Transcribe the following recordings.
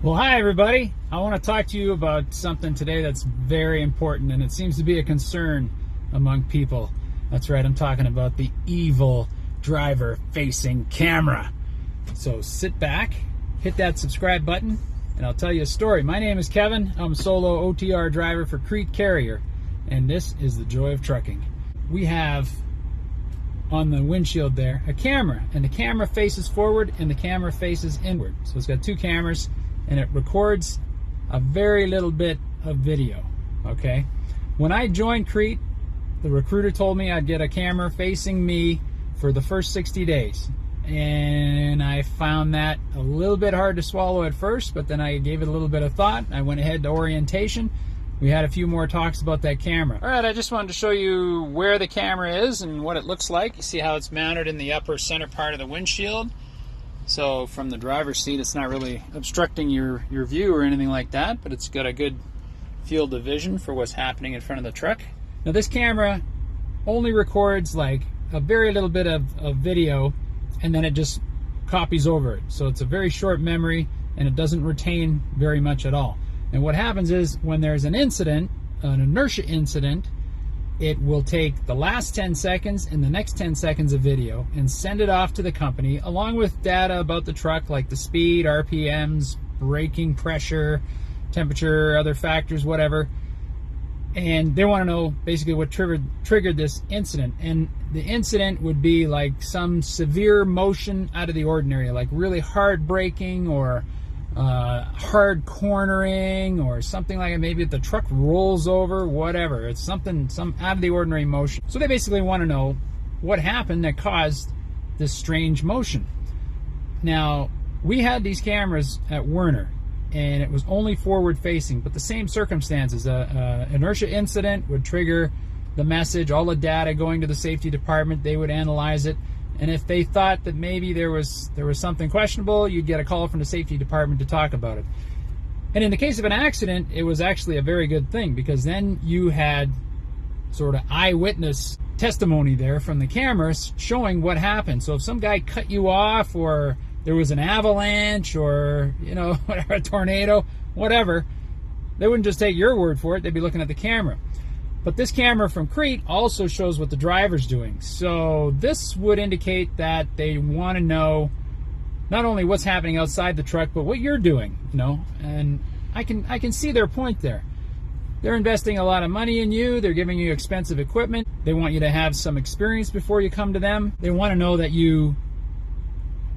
Well, hi everybody. I want to talk to you about something today that's very important, and it seems to be a concern among people. That's right, I'm talking about the evil driver-facing camera. So sit back, hit that subscribe button, and I'll tell you a story. My name is Kevin. I'm a solo OTR driver for CRETE Carrier, and this is the joy of trucking. We have on the windshield there a camera, and the camera faces forward and the camera faces inward. So it's got two cameras, and it records a very little bit of video, okay? When I joined CRETE, the recruiter told me I'd get a camera facing me for the first 60 days. And I found that a little bit hard to swallow at first, but then I gave it a little bit of thought. I went ahead to orientation. We had a few more talks about that camera. All right, I just wanted to show you where the camera is and what it looks like. You see how it's mounted in the upper center part of the windshield. So from the driver's seat, it's not really obstructing your view or anything like that, but it's got a good field of vision for what's happening in front of the truck. Now this camera only records like a very little bit of video, and then it just copies over it. So it's a very short memory, and it doesn't retain very much at all. And what happens is when there's an incident, an inertia incident, it will take the last 10 seconds and the next 10 seconds of video and send it off to the company along with data about the truck, like the speed, RPMs, braking pressure, temperature, other factors, whatever. And they want to know basically what triggered this incident. And the incident would be like some severe motion out of the ordinary, like really hard braking or hard cornering or something like it. Maybe the truck rolls over, whatever. It's something, some out of the ordinary motion. So they basically want to know what happened that caused this strange motion. Now, we had these cameras at Werner, and it was only forward facing, but the same circumstances. Inertia incident would trigger the message, all the data going to the safety department. They would analyze it. And if they thought that maybe there was something questionable, you'd get a call from the safety department to talk about it. And in the case of an accident, it was actually a very good thing, because then you had sort of eyewitness testimony there from the cameras showing what happened. So if some guy cut you off, or there was an avalanche, or a tornado, whatever, they wouldn't just take your word for it. They'd be looking at the camera. But this camera from CRETE also shows what the driver's doing. So this would indicate that they want to know not only what's happening outside the truck, but what you're doing, And I can see their point there. They're investing a lot of money in you. They're giving you expensive equipment. They want you to have some experience before you come to them. They want to know that you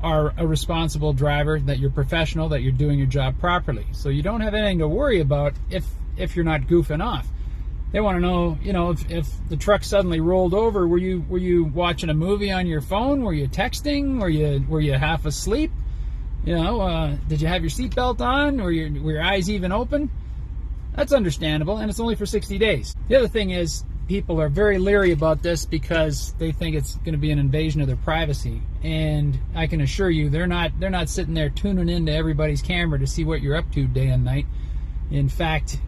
are a responsible driver, that you're professional, that you're doing your job properly. So you don't have anything to worry about if you're not goofing off. They want to know, if the truck suddenly rolled over, were you watching a movie on your phone? Were you texting? Were you half asleep? Did you have your seatbelt on? Were your eyes even open? That's understandable, and it's only for 60 days. The other thing is, people are very leery about this because they think it's going to be an invasion of their privacy. And I can assure you, they're not sitting there tuning into everybody's camera to see what you're up to day and night. In fact,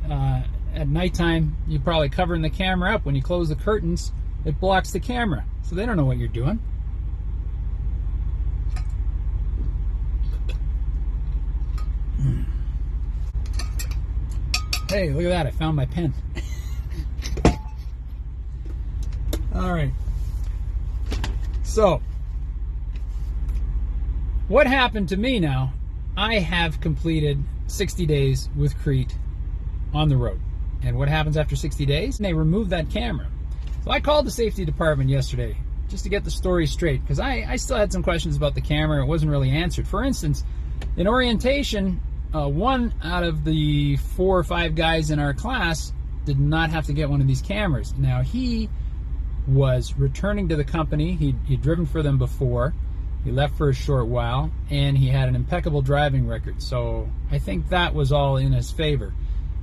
at nighttime, you're probably covering the camera up. When you close the curtains, it blocks the camera. So they don't know what you're doing. Hey, look at that. I found my pen. All right. So, what happened to me now? I have completed 60 days with CRETE on the road. And what happens after 60 days? They remove that camera. So I called the safety department yesterday just to get the story straight, because I still had some questions about the camera. It wasn't really answered. For instance, in orientation, one out of the 4 or 5 guys in our class did not have to get one of these cameras. Now, he was returning to the company. He'd driven for them before. He left for a short while, and he had an impeccable driving record. So I think that was all in his favor.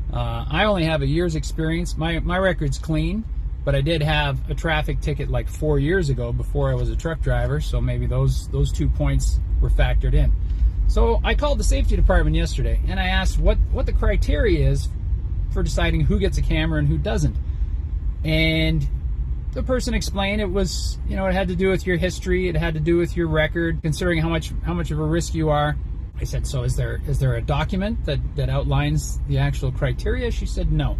I only have a year's experience. My record's clean, but I did have a traffic ticket like 4 years ago before I was a truck driver, so maybe those 2 points were factored in. So I called the safety department yesterday, and I asked what the criteria is for deciding who gets a camera and who doesn't. And the person explained it was, it had to do with your history, it had to do with your record, considering how much of a risk you are. I said, so is there a document that outlines the actual criteria? She said, no.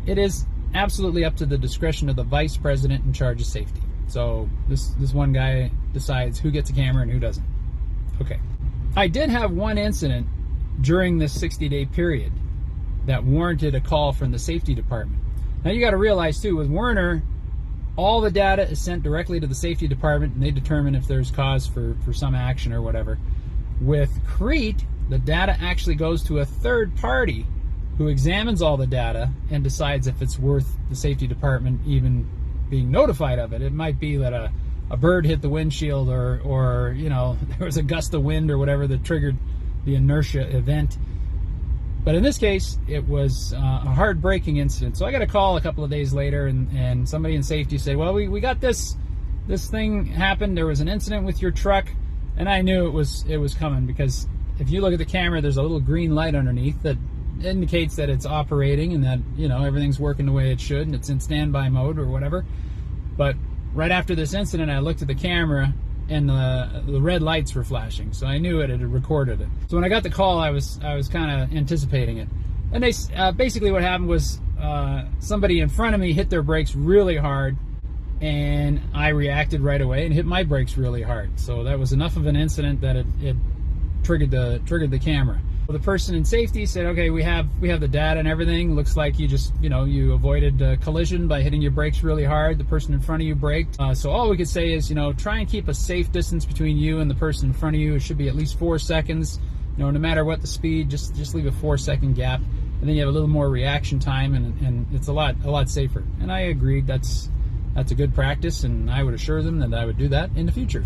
It is absolutely up to the discretion of the vice president in charge of safety. So this one guy decides who gets a camera and who doesn't. Okay. I did have one incident during this 60-day period that warranted a call from the safety department. Now you got to realize too, with Werner, all the data is sent directly to the safety department and they determine if there's cause for some action or whatever. With CRETE, the data actually goes to a third party who examines all the data and decides if it's worth the safety department even being notified of it. It might be that a bird hit the windshield or you know, there was a gust of wind or whatever that triggered the inertia event. But in this case, it was a hard braking incident. So I got a call a couple of days later and somebody in safety said, well, we got this thing happened. There was an incident with your truck. And I knew it was coming, because if you look at the camera, there's a little green light underneath that indicates that it's operating and that, you know, everything's working the way it should and it's in standby mode or whatever. But right after this incident, I looked at the camera and the red lights were flashing, so I knew it had recorded it. So when I got the call, I was kind of anticipating it. And they basically what happened was somebody in front of me hit their brakes really hard, and I reacted right away and hit my brakes really hard. So that was enough of an incident that it triggered the camera. Well, the person in safety said, okay, we have the data and everything. Looks like you just, you know, you avoided a collision by hitting your brakes really hard. The person in front of you braked. So all we could say is, you know, try and keep a safe distance between you and the person in front of you. It should be at least 4 seconds. You know, no matter what the speed, just leave a 4-second gap, and then you have a little more reaction time, and it's a lot safer. And I agreed that's a good practice, and I would assure them that I would do that in the future.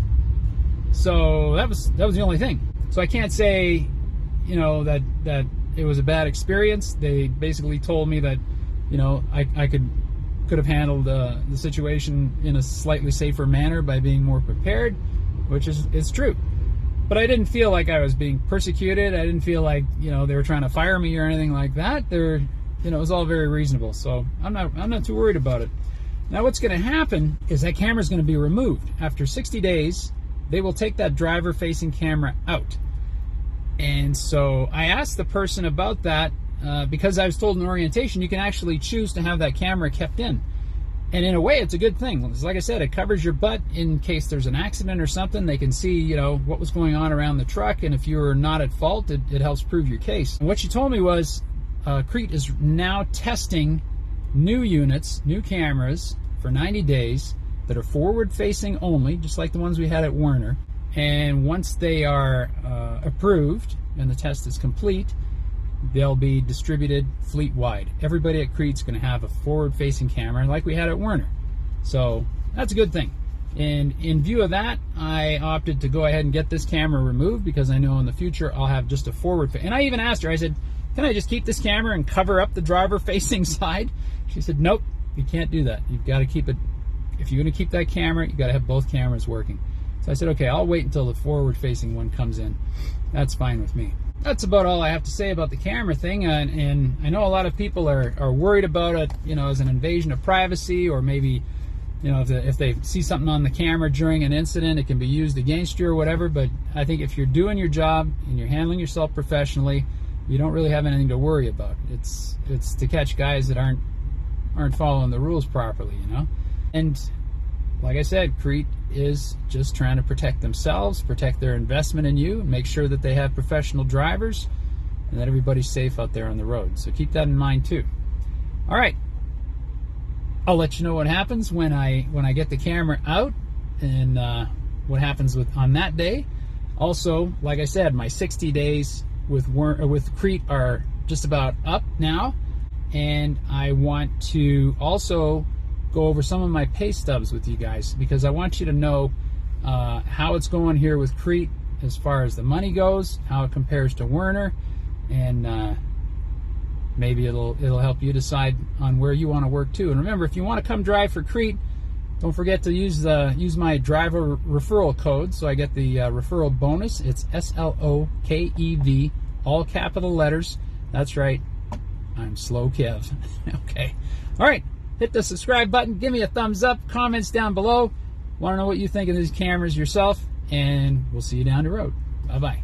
So that was the only thing. So I can't say, you know, that it was a bad experience. They basically told me that, you know, I could have handled the situation in a slightly safer manner by being more prepared, which is true. But I didn't feel like I was being persecuted. I didn't feel like, you know, they were trying to fire me or anything like that. You know, it was all very reasonable. So I'm not too worried about it. Now what's going to happen is that camera is going to be removed. After 60 days, they will take that driver-facing camera out. And so I asked the person about that because I was told in orientation you can actually choose to have that camera kept in. And in a way, it's a good thing. Like I said, it covers your butt in case there's an accident or something. They can see, you know, what was going on around the truck, and if you're not at fault, it helps prove your case. And what she told me was CRETE is now testing new units, new cameras for 90 days that are forward-facing only, just like the ones we had at Werner. And once they are approved and the test is complete, they'll be distributed fleet-wide. Everybody at CRETE's going to have a forward-facing camera like we had at Werner. So that's a good thing. And in view of that, I opted to go ahead and get this camera removed because I know in the future I'll have just a forward. And I even asked her, I said, can I just keep this camera and cover up the driver-facing side? She said, nope, you can't do that. You've got to keep it. If you're going to keep that camera, you've got to have both cameras working. So I said, okay, I'll wait until the forward-facing one comes in. That's fine with me. That's about all I have to say about the camera thing, and I know a lot of people are worried about it, you know, as an invasion of privacy, or maybe, you know, if they see something on the camera during an incident, it can be used against you or whatever. But I think if you're doing your job and you're handling yourself professionally, you don't really have anything to worry about. It's to catch guys that aren't following the rules properly, you know. And like I said, CRETE is just trying to protect themselves, protect their investment in you, make sure that they have professional drivers, and that everybody's safe out there on the road. So keep that in mind too. All right, I'll let you know what happens when I get the camera out, and what happens on that day. Also, like I said, my 60 days with CRETE are just about up now, and I want to also go over some of my pay stubs with you guys, because I want you to know how it's going here with CRETE as far as the money goes, how it compares to Werner, and maybe it'll help you decide on where you want to work too. And remember, if you want to come drive for CRETE, don't forget to use my driver referral code, so I get the referral bonus. It's SLOKEV, all capital letters. That's right, I'm SLOKEV. Okay, all right. Hit the subscribe button, give me a thumbs up, comments down below. Want to know what you think of these cameras yourself, and we'll see you down the road. Bye-bye.